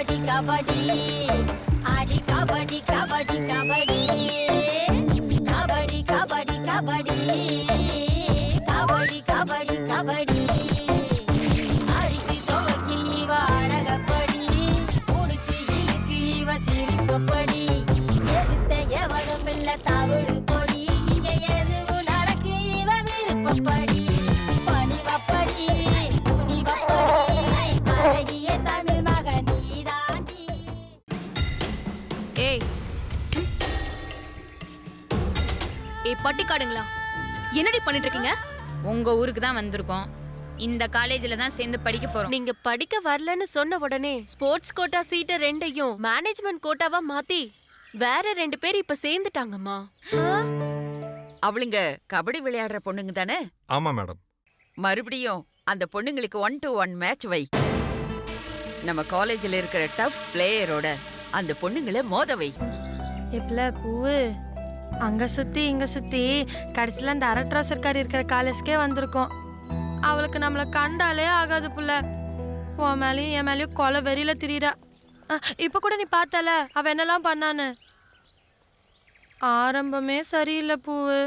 கபடி கபடி ஆடி கபடி கபடி கபடி கபடி கபடி கபடி கபடி கபடி கபடி அடிச்சு துவக்கி இவ அழகப்படி முடிச்சு இழுக்கு இவ சிரிப்பப்படி எதிர்த்த எவனும் இல்ல தவறு பொடி இங்க எதுவும் நடக்கு இவ விருப்பப்படி பணிவப்படி துணிவப்படி அழகிய தமிழ் மகன் நீதாண்டி. ஏய் ஏய் பட்டிக்காடுங்களா, என்னடி பண்ணிட்டு இருக்கீங்க? உங்க ஊருக்கு தான் வந்திருக்கோம். இந்த காலேஜ்ல தான் சேர்ந்து படிக்க போறோம். நீங்க படிக்க வரலன்னு சொன்ன உடனே ஸ்போர்ட்ஸ் கோட்டா சீட்டை ரெண்டையும் மேனேஜ்மெண்ட் கோட்டாவா மாத்தி வேற 2 பேர் இப்ப சேர்ந்துட்டாங்கம்மா. அவளுங்க கபடி விளையாடுற பொண்ணுங்க தானே? ஆமா மேடம். மறுபடியும் அந்த பொண்ணுங்களுக்கு 1-to-1 மேட்ச் வை. நம்ம காலேஜ்ல இருக்கிற டஃப் பிளேயரோட அந்த பொண்ணுங்களை மோத வை. எப்பல பூவு அங்க சுத்தி இங்க சுத்தி கடைசியில அந்த அரட்ராசர்காரி இருக்கிற காலேஜ்க்கே வந்திருக்கோம். அவளுக்கு நம்மள கண்டாலே ஆகாது புள்ள. உன் மேலேயும் என் மேலேயும் கொலை வெறியில திரியிறா. இப்ப கூட நீ பார்த்தல அவ என்னெல்லாம் பண்ணான்னு. ஆரம்பமே சரியில்லை பூவு.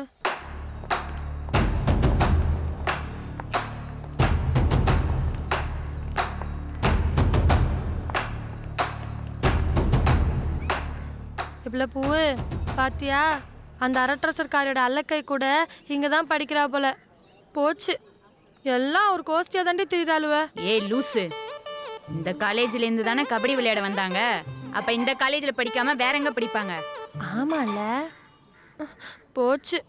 இப்பல பூவு பாத்தியா, அந்த அரட்ரசர்காரியோட அல்லக்கை கூட இங்க தான் படிக்கிறா போல. போச்சு, எல்லாம் ஒரு கோஷ்டியா தாண்டி திரிறாளுவ. ஏய் லூசு, இந்த காலேஜ்ல இருந்து தானே கபடி விளையாட வந்தாங்க. அப்ப இந்த காலேஜ்ல படிக்காம வேற எங்க படிப்பாங்க? ஆமால, போச்சு,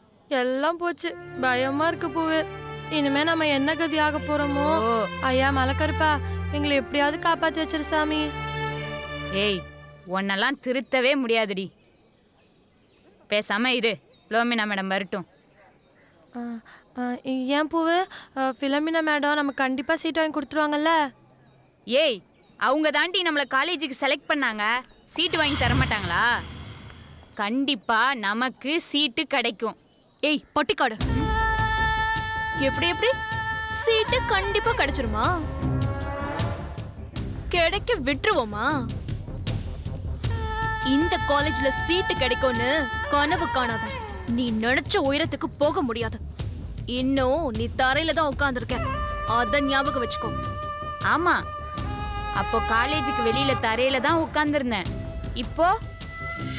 எல்லாம் போச்சு. பயமா இருக்கு பூவு. இனிமே நம்ம என்ன கதி ஆக போறோமோ. ஐயா மலைக்கருப்பா, எங்களை எப்படியாவது காப்பாத்தி வச்சிரு சாமி. ஏய், உன்னெல்லாம் திருத்தவே முடியாதுடி. பேசாம இரு, பிலோமினா மேடம் வரட்டும். ஏன் பூவு, பிலோமினா மேடம் நம்ம கண்டிப்பா சீட் வாங்கி கொடுத்துருவாங்கல்ல? ஏய், அவங்க தாண்டி நம்மள காலேஜுக்கு செலக்ட் பண்ணாங்க. சீட்டு வாங்கி தர மாட்டாங்களா? கண்டிப்பா நமக்கு சீட்டு கிடைக்கும். ஏய் பட்டிக்காடு, எப்படி எப்படி சீட்டு கண்டிப்பா கிடைச்சிருமா? கிடைக்க விட்டுருவோமா? இந்த காலேஜ்ல சீட்டு கிடைக்கும்னு கனவு காணாத. நீ நினைச்ச உயரத்துக்கு போக முடியாது. இன்னும் நீ தரையில தான் உட்கார்ந்துருக்க, அத ஞாபகம் வச்சுக்கோ. ஆமா, அப்போ காலேஜுக்கு வெளியில தரையில தான் உட்கார்ந்துருந்தேன். இப்போ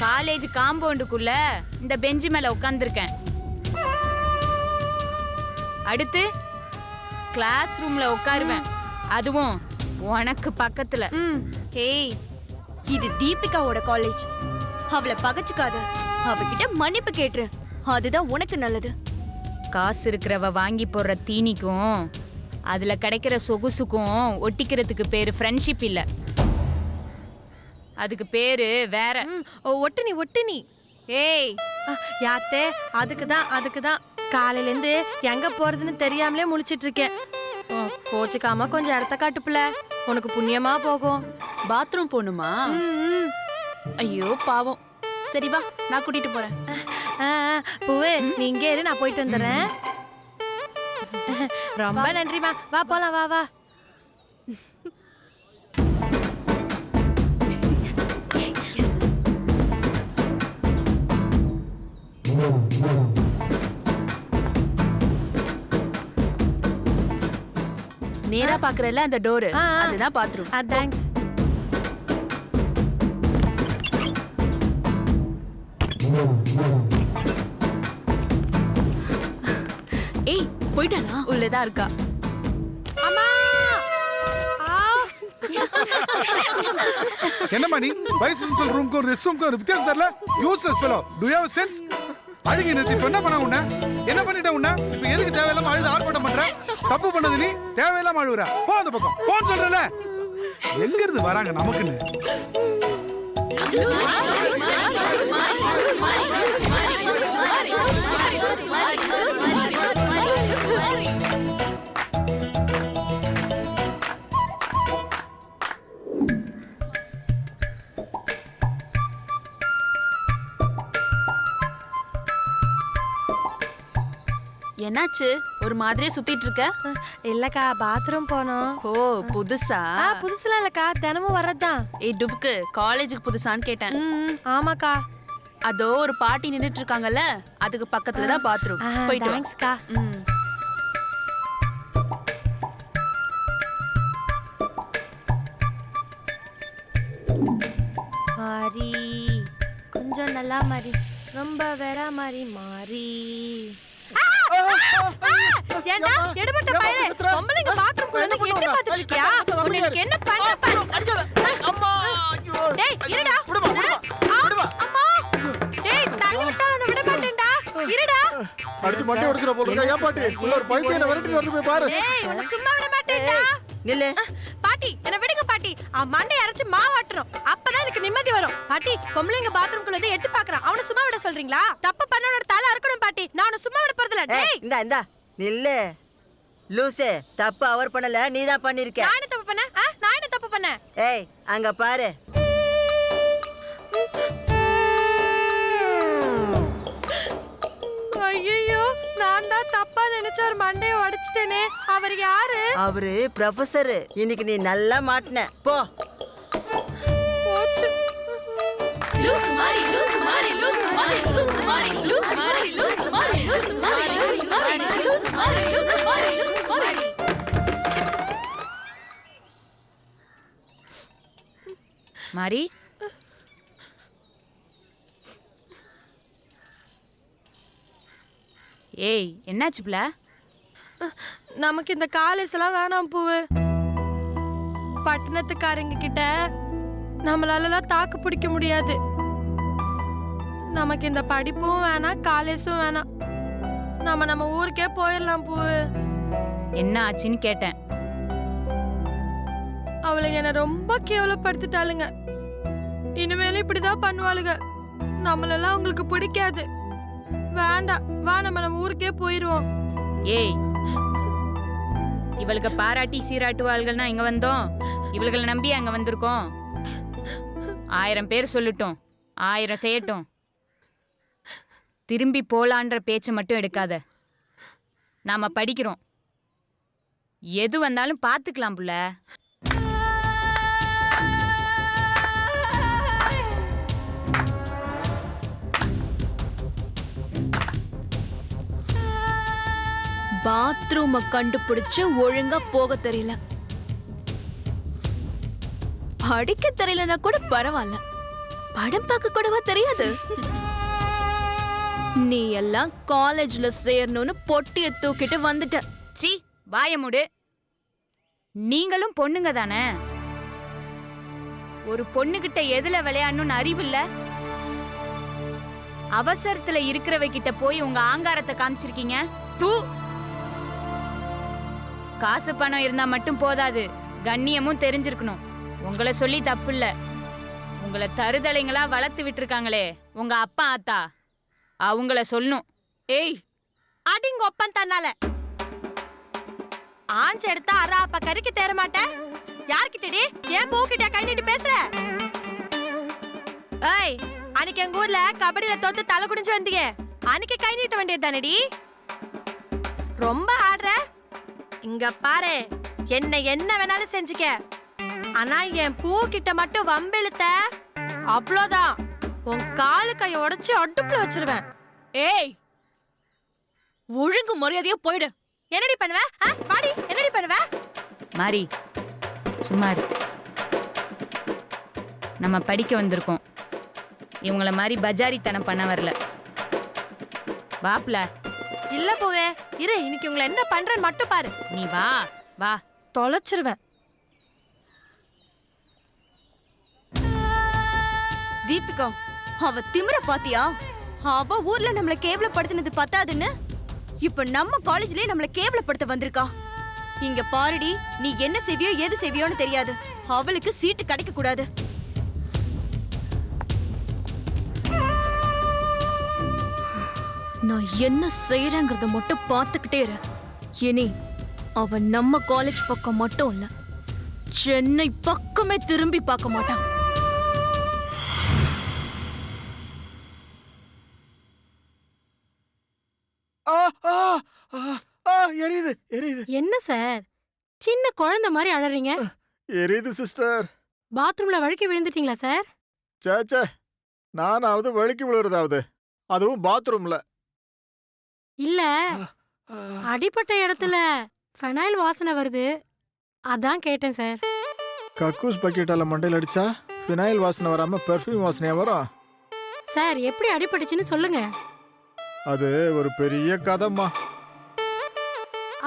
காலேஜ் காம்பவுண்டுக்குள்ள இந்த பெஞ்சு மேல உட்கார்ந்துருக்கேன். அடுத்து கிளாஸ் ரூம்ல உட்காருவேன், அதுவும் உனக்கு பக்கத்துல. ஏய், இது தீபிகாவோட காலேஜ். அவளை பகச்சுக்காத, அவகிட்ட மன்னிப்பு கேட்டுரு. அதுதான் உனக்கு நல்லது. காசு இருக்கிறவ வாங்கி போடுற தீனிக்கும் அதுல கிடைக்கிற சொகுசுக்கும் ஒட்டிக்கிறதுக்கு பேரு ஃப்ரெண்ட்ஷிப் இல்ல, அதுக்கு பேரு வேற. ஒட்டுனி ஒட்டுனி. ஏய் யாத்தே, அதுக்குதான் காலையிலேருந்து எங்க போறதுன்னு தெரியாமலே முழிச்சிட்டு இருக்கேன். கோச்சுக்காம கொஞ்சம் இடத்த காட்டுப்புல, உனக்கு புண்ணியமா போகும். பாத்ரூம் போணுமா? ஐயோ பாவம். சரி வா, நான் கூட்டிட்டு போறேன். பூவே, நீ இங்கே இரு, நான் போயிட்டு வந்துடுறேன். ரொம்ப நன்றிமா, வா போலாம், வா வா. நேரா பாக்குறல அந்த டோர், அதுதான் பாத்ரூம். தேங்க்ஸ். ஏய் போயிட்டாளா? உள்ளதான் இருக்கா. என்னம்மா நீ வைஸ் பிரின்சிபல் ரூம்க்கு ஒரு ரெஸ்ட் ரூம்க்கு ஒரு வித்தியாசம் தெரியல? Useless fellow. To you have sense? அழுகி நிறுத்தி இப்ப என்ன பண்ண உன்ன? என்ன பண்ணிட்ட உன்ன? இப்ப எதுக்கு தேவையில்லாம அழுது ஆர்ப்பாட்டம் பண்ற? தப்பு பண்ணது நீ, தேவையில்லாம அழுகுற. போ அந்த பக்கம், போன்னு சொல்றல. எங்க இருந்து வராங்க நமக்குன்னு? என்னாச்சு ஒரு மாதிரியே சுத்திட்டு இருக்க? இல்லக்கா பாத்ரூம் போனோம். ஓ புதுசா? புதுசுலாம் இல்லக்கா, தினமும் வர்றதுதான். ஏய் டுபுக்கு, காலேஜுக்கு புதுசான்னு கேட்டேன். ஆமாக்கா. அதோ ஒரு பாட்டி நின்னுட்டு இருக்காங்கல்ல, அதுக்கு பக்கத்துல தான் பாத்ரூம். போயிட்டு வா. தேங்க்ஸ்க்கா. ம். மாறி கொஞ்சம் நல்லா மாறி, ரொம்ப வேற மாறி மாறி. ஏண்டா எடுபட்ட பையலே, பொம்பளைங்க பாத்ரூம் குள்ள வந்து எட்டி பார்த்துட்டு இருக்கியா? உனக்கு என்ன பண்ண பாரு. அம்மா ஐயோ டேய் இருடா. அம்மா டேய் தள்ளி விட்டா நான் விட மாட்டேன்டா. இருடா. அடிச்சு மண்டை உடைச்சிர போல இருக்கா. ஏன் பாட்டி உள்ள ஒரு பைத்தியம் என்ன விரட்டி வந்து போய் பாரு. டேய் உன்னை சும்மா விட மாட்டேன்டா. நில்லு. பாட்டி என்ன விடுங்க பாட்டி. மண்டை அரைச்சு மாவாட்டணும், அப்பதான் எனக்கு நிம்மதி வரும். பாட்டி பொம்பளைங்க பாத்ரூம்குள்ள வந்து எட்டி பாக்குறான், அவனை சும்மா விட சொல்றீங்களா? தப்பு பண்ணவனோட தலை அறுக்கணும் பாட்டி. நான் அவனை சும்மா விட போறதில்ல. டேய் இந்தா நில்லு. லூசு, தப்பு அவர் பண்ணல, நீதான் பண்ணிருக்க. நான் என்ன தப்பு பண்ணேன்? நான் என்ன தப்பு பண்ணேன்? ஏய் அங்க பாரு. ஐயோ நான் தான் தப்பா நினைச்ச ஒரு மண்டையை உடைச்சிட்டேனே. அவர் யாரு? அவரு ப்ரொஃபசர். இன்னைக்கு நீ நல்லா மாட்டின. போ. போச்சு. லூசு மாறி லூசு மாறி லூசு மாறி லூசு மாறி லூசு மாறி லூசு மாறி லூசு மாறி லூசு மாறி லூசு மாறி லூசு மாறி லூசு மாறி. மாறி ஏய் என்னாச்சு பிள்ள? நமக்கு இந்த காலேஜ் எல்லாம் வேணாம் பூவு. பட்டணத்துக்காரங்க கிட்ட நம்மளாலலாம் தாக்கு பிடிக்க முடியாது. நமக்கு இந்த படிப்பும் வேணாம், காலேஜும் வேணாம். நம்ம ஊருக்கே போயிடலாம் பூவு. என்ன ஆச்சுன்னு கேட்டேன். அவளுங்க என்ன ரொம்ப கேவலப்படுத்திட்டாளுங்க. இனிமேலும் இப்படிதான் பண்ணுவாளுங்க. நம்மளெல்லாம் அவங்களுக்கு பிடிக்காது. வேண்டாம், வா நம்ம ஊருக்கே போயிருவோம். ஏய் இவளுக்கு பாராட்டி சீராட்டுவாள்கள்னா இங்க வந்தோம், இவள்களை நம்பி அங்க வந்திருக்கோம். 1000 பேர் சொல்லட்டும், 1000 செய்யட்டும், திரும்பி போலான்ற பேச்சை மட்டும் எடுக்காத. நாம படிக்கிறோம், எது வந்தாலும் பாத்துக்கலாம் புள்ள. பாத்ரூம கண்டுபிடிச்சு ஒழுங்கா போக தெரியல, படிக்க தெரியலனா கூட பரவாயில்ல, படம் பார்க்க கூடவா தெரியாது? நீ எல்லாம் காலேஜ்ல சேரணும்னு பொட்டிய தூக்கிட்டு வந்துட்ட. சீ வாய மூடு. நீங்களும் பொண்ணுங்க தானே? ஒரு பொண்ணுகிட்ட எதுல விளையாடணும்னு அறிவு இல்ல? அவசரத்துல இருக்கிறவ கிட்ட போய் உங்க ஆங்காரத்தை காமிச்சிருக்கீங்க. தூ. காசு பணம் இருந்தா மட்டும் போதாது, கண்ணியமும் தெரிஞ்சிருக்கணும். உங்களை சொல்லி தப்பு இல்ல, உங்களை தருதலைங்களா வளர்த்து விட்டுருக்காங்களே உங்க அப்பா ஆத்தா, அவங்கள சொல்லணும். ஏய் அடிங்க ஒப்பன் தன்னால ஆஞ்ச எடுத்தா அரா அப்ப கறிக்கு தேர மாட்டேன். யார்கிட்டடி? ஏன் பூக்கிட்ட கை நீட்டி பேசுற? ஏய் அன்னைக்கு எங்க ஊர்ல கபடியில தோத்து தலை குடிஞ்சு வந்தீங்க, அன்னைக்கு கை நீட்ட வேண்டியது தானடி. ரொம்ப ஆடுற. இங்க பாரு, என்ன வேணாலும் செஞ்சுக்க, ஆனா என் பூ கிட்ட மட்டும் வம்பிழுத்த அவ்வளோதான், உன் காலு கைய உடைச்சு அடுப்புல வச்சிருவேன். ஏய் ஒழுங்கு மரியாதையா போயிடு. என்னடி பண்ணுவ? பாடி என்னடி பண்ணுவ? மாறி சும்மா இரு. நம்ம படிக்க வந்திருக்கோம், இவங்கள மாதிரி பஜாரித்தனம் பண்ண வரல. வாப்ல. இல்ல பூவே, இரு, இன்னைக்கு உங்களை என்ன பண்றேன்னு மட்டும் பாரு. நீ வா வா, தொலைச்சிருவேன். தீபிகா, அவ திமிர பாத்தியா? அவ ஊர்ல நம்மள கேவலப்படுத்தினது பத்தாதுன்னு இப்ப நம்ம காலேஜ்லயே நம்மள கேவலப்படுத்த வந்திருக்கா. இங்க பாருடி, நீ என்ன செய்வியோ ஏது செய்வியோன்னு தெரியாது, அவளுக்கு சீட்டு கிடைக்க கூடாது. நான் என்ன செய்யறேங்கிறத மட்டும் பார்த்துக்கிட்டே இரு. இனி அவ நம்ம காலேஜ் பக்கம் மட்டும் இல்ல, சென்னை பக்கமே திரும்பி பார்க்க மாட்டான். ஆ ஆ சார் சின்ன குழந்தை மாதிரி அழறீங்க? எரியுது சிஸ்டர். பாத்ரூம்ல வழுக்கி விழுந்துட்டீங்களா சார்? சேச்சே, நானாவது வழுக்கி விழுறதாவது, அதுவும் பாத்ரூம்ல. இல்ல, அடிப்பட்ட இடத்துல ஃபெனைல் வாசனை வருது, அதான் கேட்டேன் சார். கக்கூஸ் பக்கெட்டால மண்டையில் அடிச்சா ஃபினாயில் வாசனை வராம பெர்ஃப்யூம் வாசனையா வரும். சார் எப்படி அடிபட்டுச்சுன்னு சொல்லுங்க. அது ஒரு பெரிய கதைம்மா.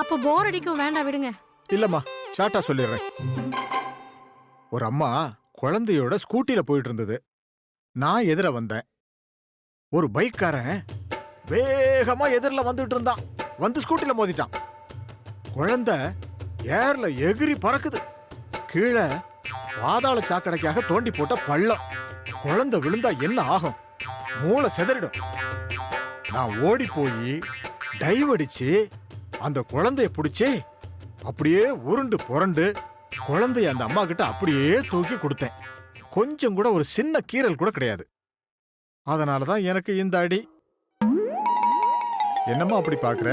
அப்ப போர் அடிக்கும், வேண்டாம் விடுங்க. இல்லம்மா, ஷார்ட்டா சொல்லிடுறேன். ஒரு அம்மா குழந்தையோட ஸ்கூட்டில போயிட்டு இருந்தது. நான் எதிர வந்தேன். ஒரு பைக்காரன் வேகமா எதிரில வந்துட்டு இருந்தான். வந்து ஸ்கூட்டில மோதிட்டான். குழந்தை ஏர்ல எகிரி பறக்குது. கீழே பாதாள சாக்கடைக்காக தோண்டி போட்ட பள்ளம். குழந்தை விழுந்தா என்ன ஆகும்? மூளை சிதறிடும். நான் ஓடி போய் டைவ் அடிச்சு அந்த குழந்தைய பிடிச்சி அப்படியே உருண்டு புரண்டு குழந்தைய அந்த அம்மா கிட்ட அப்படியே தூக்கி கொடுத்தேன். கொஞ்சம் கூட ஒரு சின்ன கீறல் கூட கிடையாது. அதனாலதான் எனக்கு இந்த அடி. என்னம்மா அப்படி பாக்குற?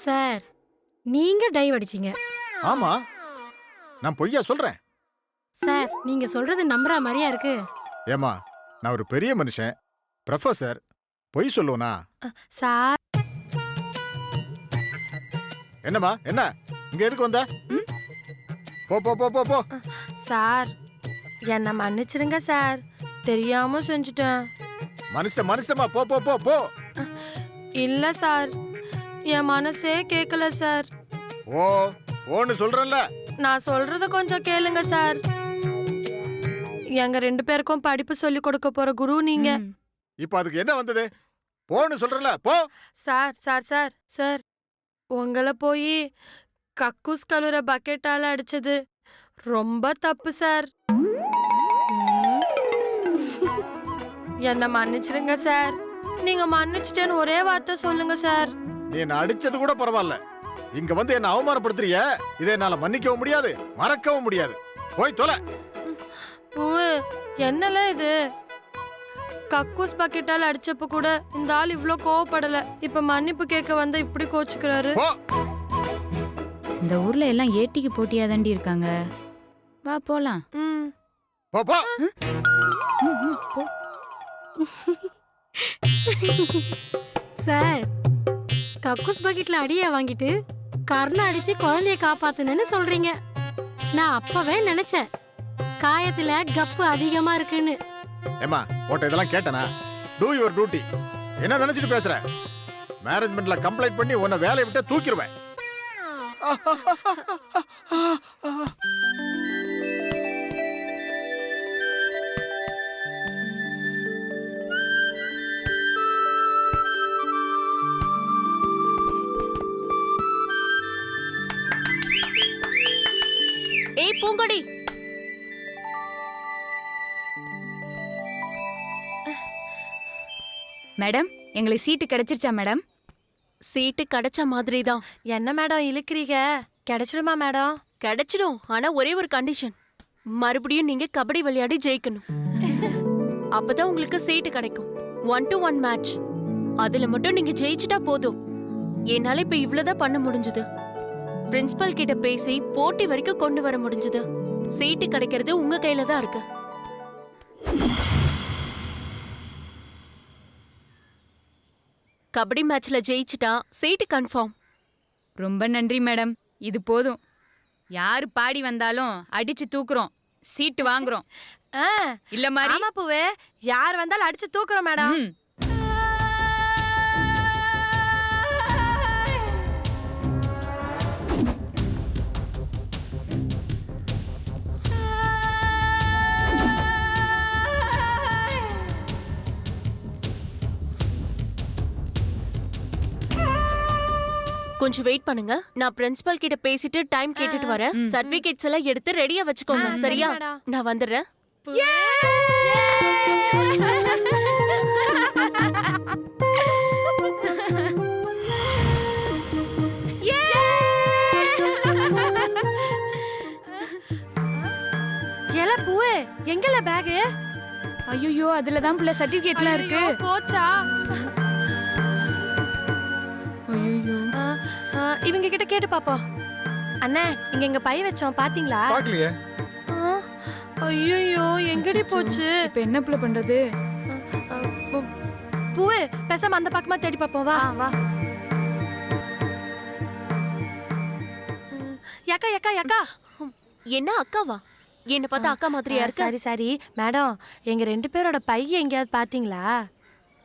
சார் நீங்க டைவ் அடிச்சீங்க. ஆமா, நான் பொய்யா சொல்றேன்? சார் நீங்க சொல்றது நம்புற மாதிரியா இருக்கு. ஏமா, நான் ஒரு பெரிய மனுஷன், ப்ரொஃபசர், பொய் சொல்லுவனா? சார் என்னம்மா, என்ன இங்க எதுக்கு வந்த? போ போ போ போ போ. சார் என்ன மன்னிச்சிருங்க சார், தெரியாம செஞ்சுட்டேன். மனுஷமா, போ போ போ போ. இல்ல சார், என் மனசே கேட்கல சார். ஓ ஓன்னு சொல்றேன்ல. நான் சொல்றத கொஞ்சம் கேளுங்க சார். எங்க 2 பேருக்கும் படிப்பு சொல்லி கொடுக்க போற குரு நீங்க. இப்ப அதுக்கு என்ன வந்தது? போன்னு சொல்றேன்ல, போ. சார் சார் சார் சார், உங்களை போய் கக்கூஸ் கழுவுற பக்கெட்டால அடிச்சது ரொம்ப தப்பு சார். என்ன மன்னிச்சிருங்க சார். நீங்க மன்னிச்சிட்டேன்னு ஒரே வார்த்தை சொல்லுங்க சார். நீ என்ன அடிச்சது கூட பரவாயில்ல, இங்க வந்து என்ன அவமானப்படுத்துறிய. இதை என்னால மன்னிக்கவும் முடியாது, மறக்கவும் முடியாது. போய் தொலை. என்னல இது? கக்கூஸ் பக்கெட்டால அடிச்சப்ப கூட இந்த ஆள் இவ்ளோ கோவப்படல. இப்ப மன்னிப்பு கேட்க வந்து இப்படி கோச்சுக்கிறாரு. இந்த ஊர்ல எல்லாம் ஏட்டிக்கு போட்டியா தாண்டி இருக்காங்க. வா போலாம். போ போ. சார் கக்கூஸ் பக்கெட்ல அடியா வாங்கிட்டு கர்ண அடிச்சு குழந்தைய காப்பாத்துனேன்னு சொல்றீங்க. நான் அப்பவே நினைச்சேன் காயத்துல கப்பு அதிகமா இருக்குன்னு. ஏமா, போட்ட இதெல்லாம் கேட்டனா? Do your duty. என்ன நினைச்சிட்டு பேசுற? மேனேஜ்மெண்ட்ல கம்ப்ளைண்ட் பண்ணி உன்னை வேலையை விட்டு தூக்கிடுவேன். ஏய் பூங்கொடி, மேடம், எங்களுக்கு சீட்டு கிடைச்சிருச்சா மேடம்? சீட்டு கிடைச்ச மாதிரி தான். என்ன மேடம் இழுக்கிறீங்க? கிடைச்சிடுமா மேடம்? கிடைச்சிடும், ஆனா ஒரே ஒரு கண்டிஷன். மறுபடியும் நீங்க கபடி விளையாடி ஜெயிக்கணும். அப்பதான் உங்களுக்கு சீட்டு கிடைக்கும். 1-to-1 match. அதுல மட்டும் நீங்க ஜெயிச்சிட்டா போதும். என்னால இப்ப இவ்வளவுதான் பண்ண முடிஞ்சது. பிரின்சிபல் கிட்ட பேசி போட்டி வரைக்கும் கொண்டு வர முடிஞ்சது. சீட்டு கிடைக்கிறது உங்க கையில தான் இருக்கு. கபடி மேட்ச்ல ஜெயிச்சிட்டா சீட்டு கன்ஃபார்ம். ரொம்ப நன்றி மேடம். இது போதும். யாரு பாடி வந்தாலும் அடிச்சு தூக்குறோம், சீட்டு வாங்குறோம். இல்ல மாதிரி? ஆமா பூவே, யார் வந்தாலும் அடிச்சு தூக்குறோம் மேடம். கொஞ்சம் வெயிட் பண்ணுங்க. நான் பிரின்சிபல் கிட்ட பேசிட்டு டைம் கேட்டுட்டு வரேன். சர்டிபிகேட்ஸ் எல்லாம் எடுத்து ரெடியா வச்சுக்கோங்க. சரியா? நான் வந்துடுறேன். எல பூவே, எங்கல பேக்? ஐயோ, அதுலதான் புள்ள சர்டிபிகேட்லாம் இருக்கு. போச்சா? ஐயோ, இவங்க கிட்ட கேட்டு பாப்போம். அண்ணே இங்க எங்க பை வச்சோம் பாத்தீங்களா? பாக்கலையே. ஐயோ எங்கடி போச்சு? இப்ப என்ன புள்ள பண்றது? பூவே பேசாம அந்த பக்கமா தேடி பாப்போம் வா. வா யக்கா யக்கா யக்கா. என்ன அக்காவா? என்ன பார்த்தா அக்கா மாதிரியா இருக்கு? சரி சரி மேடம், எங்க 2 பேரோட பை எங்கேயாவது பாத்தீங்களா?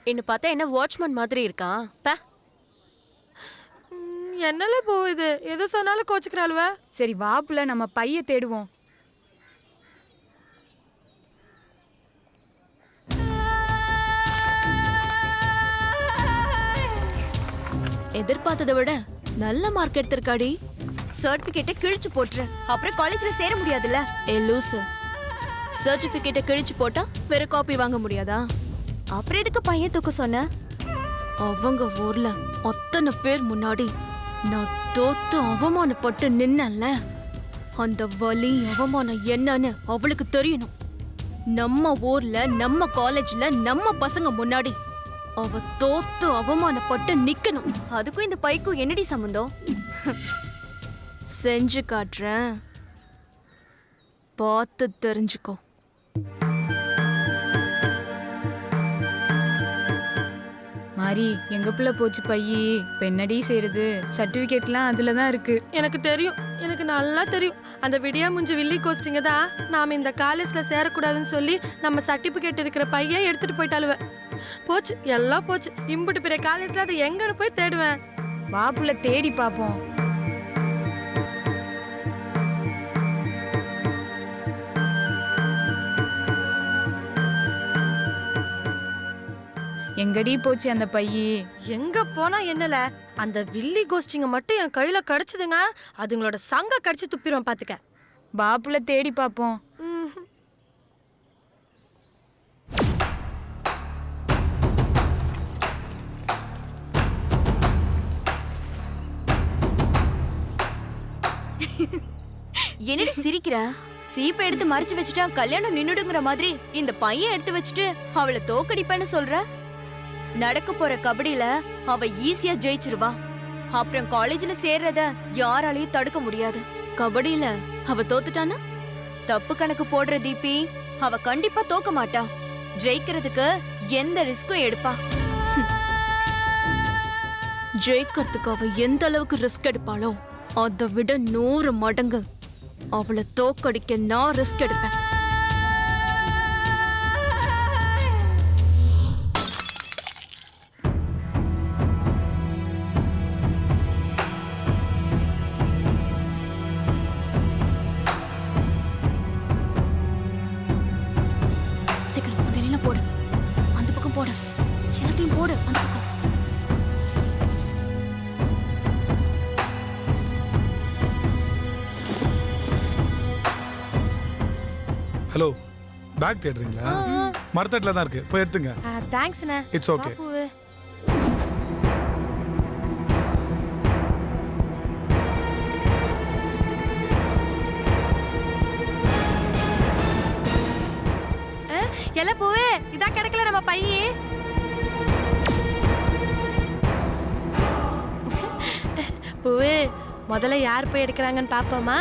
என்ன பார்த்தா என்ன வாட்ச்மேன் மாதிரி இருக்கான்? பா. என்னல போகுது? எது சொன்னாலும் கோச்சுக்கிறாளுவ. சரி வா புள்ள, நம்ம பைய தேடுவோம். எதிர்பார்த்ததை விட நல்ல மார்க் எடுத்திருக்காடி. சர்டிபிகேட்டை கிழிச்சு போட்டுரு, அப்புறம் காலேஜ்ல சேர முடியாதுல்ல. ஏ லூசு, சர்டிபிகேட்டை கிழிச்சு போட்டா வேற காப்பி வாங்க முடியாதா? அப்புறம் எதுக்கு பையன் தூக்க சொன்ன? அவங்க ஊர்ல அத்தனை பேர் முன்னாடி நான் தோத்து அவமானப்பட்டு நின்னல, அந்த வலி அவமானம் என்னன்னு அவளுக்கு தெரியணும். நம்ம ஊர்ல நம்ம காலேஜ்ல நம்ம பசங்க முன்னாடி அவ தோத்து அவமானப்பட்டு நிக்கணும். அதுக்கும் இந்த பைக்கும் என்னடி சம்பந்தம்? செஞ்சு காட்டுறேன், பார்த்து தெரிஞ்சுக்கோ. மாரி எங்க புள்ள போச்சு பையி? இப்ப என்னடி செய்யறது? சர்டிபிகேட்லாம் அதுலதான் இருக்கு. எனக்கு தெரியும், எனக்கு நல்லா தெரியும். அந்த விடியா முஞ்சி வில்லி கோஸ்டிங்க தான் நாம இந்த காலேஜ்ல சேரக்கூடாதுன்னு சொல்லி நம்ம சர்டிபிகேட் இருக்கிற பைய எடுத்துட்டு போயிட்டாளுவ. போச்சு, எல்லாம் போச்சு. இம்புட்டு பெரிய காலேஜ்ல அது எங்கன்னு போய் தேடுவேன்? வா புள்ள தேடி பாப்போம். எங்கடி போச்சு அந்த பையி? எங்க போனா என்னல, அந்த வில்லி கோஸ்டிங்க மட்டும் என் கையில கிடைச்சதுங்க, அதுங்களோட சங்க கடிச்சு துப்பிடுவேன் பாத்துக்க. வா புள்ள தேடி பாப்போம். என்னடி சிரிக்கிற? சீப்பை எடுத்து மறைச்சு வச்சுட்டா கல்யாணம் நின்னுடுங்கிற மாதிரி இந்த பையன் எடுத்து வச்சுட்டு அவளை தோக்கடிப்பேன்னு சொல்ற? நடக்க போற கபடியில அவ ஈஸியா ஜெயிச்சிருவா. அப்புறம் காலேஜ்ல சேர்றத யாராலையும் தடுக்க முடியாது. கபடியில அவ தோத்துட்டானா? தப்பு கணக்கு போடுற தீபி, அவ கண்டிப்பா தோக்க மாட்டா. ஜெயிக்கிறதுக்கு எந்த ரிஸ்க்கும் எடுப்பா. ஜெயிக்கிறதுக்கு அவ எந்த அளவுக்கு ரிஸ்க் எடுப்பாளோ அதை விட 100 மடங்கு அவளை தோக்கடிக்க நான் ரிஸ்க் எடுப்பேன். சீக்கிரம் அந்த இலையில போடு, அந்த பக்கம் போடு, எல்லாத்தையும் போடு அந்த பக்கம். Hello, back தேடுறீங்களா? மரத்தட்டில் தான் இருக்கு, போய் எடுத்துங்க. தேங்க்ஸ்ண்ணே. It's okay. எல்லாம் பூவே, இதான் கிடைக்கல நம்ம பையே. பூவே, முதல்ல யார் போய் எடுக்கிறாங்கன்னு பாப்போமா?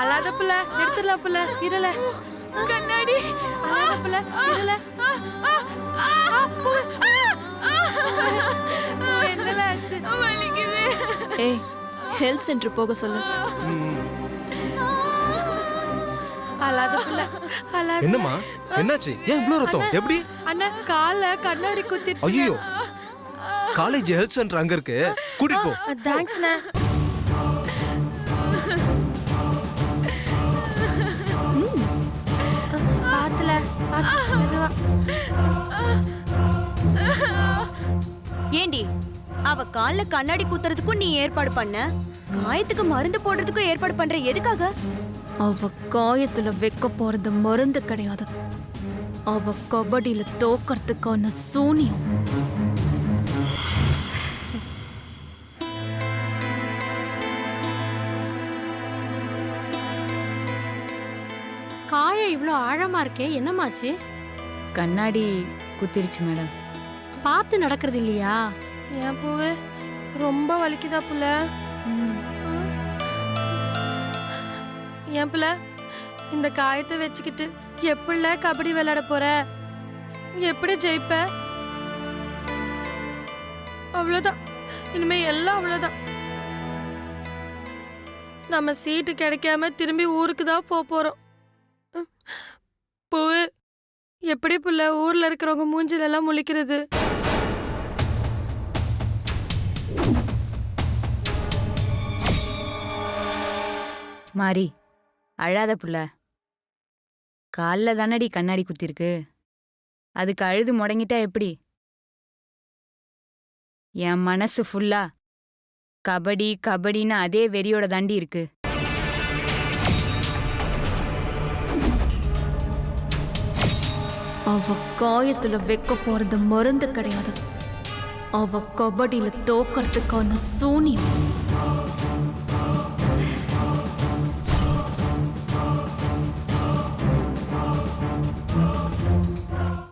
அழாத புள்ள, எடுத்துடலாம் புள்ள, இருல. கண்ணாடி, அழாத புள்ள, இருல. என்னல ஆச்சு? வலிக்குது. ஏய், ஹெல்த் சென்டர் போக சொல்லு. அழாத புள்ள, அழாத. என்னம்மா, என்னாச்சு? ஏன் இவ்ளோ ரத்தம்? எப்படி? அண்ணா கால்ல கண்ணாடி குத்திடுச்சு. ஐயோ, காலேஜ் ஹெல்த் சென்டர் அங்க இருக்கு, கூட்டிட்டு போ. தேங்க்ஸ்ண்ணே. பாத்துல ஏண்டி, அவ கால்ல கண்ணாடி குத்துறதுக்கும் நீ ஏற்பாடு பண்ண, காயத்துக்கு மருந்து போடுறதுக்கும் ஏற்பாடு பண்ற, எதுக்காக? அவ காயத்துல வைக்க போறது மருந்து கிடையாது, அவ கபடியில தோக்கறதுக்கான சூனியம். காயம் இவ்வளோ ஆழமா இருக்கே, என்னமாச்சு? கண்ணாடி குத்திருச்சு மேடம். பார்த்து நடக்கிறது இல்லையா? ஏன் பூவு ரொம்ப வலிக்குதா புள்ள? ஏன் புள்ள இந்த காயத்தை வச்சுக்கிட்டு எப்படில கபடி விளையாட போற? எப்படி ஜெயிப்ப? அவ்வளோதான், இனிமே எல்லாம் அவ்வளோதான். நம்ம சீட்டு கிடைக்காம திரும்பி ஊருக்கு தான் போறோம். பூவு எப்படி புள்ள ஊர்ல இருக்கிறவங்க மூஞ்சில எல்லாம் முழிக்கிறது? மாறி அழாத புள்ள. காலில் தானடி கண்ணாடி குத்திருக்கு, அதுக்கு அழுது முடங்கிட்டா எப்படி? என் மனசு ஃபுல்லா கபடி கபடின்னு அதே வெறியோட தாண்டி இருக்கு. அவ காயத்துல வைக்க போறது மருந்து கிடையாது, அவ கபடியில தோக்கறதுக்கான சூனியம்.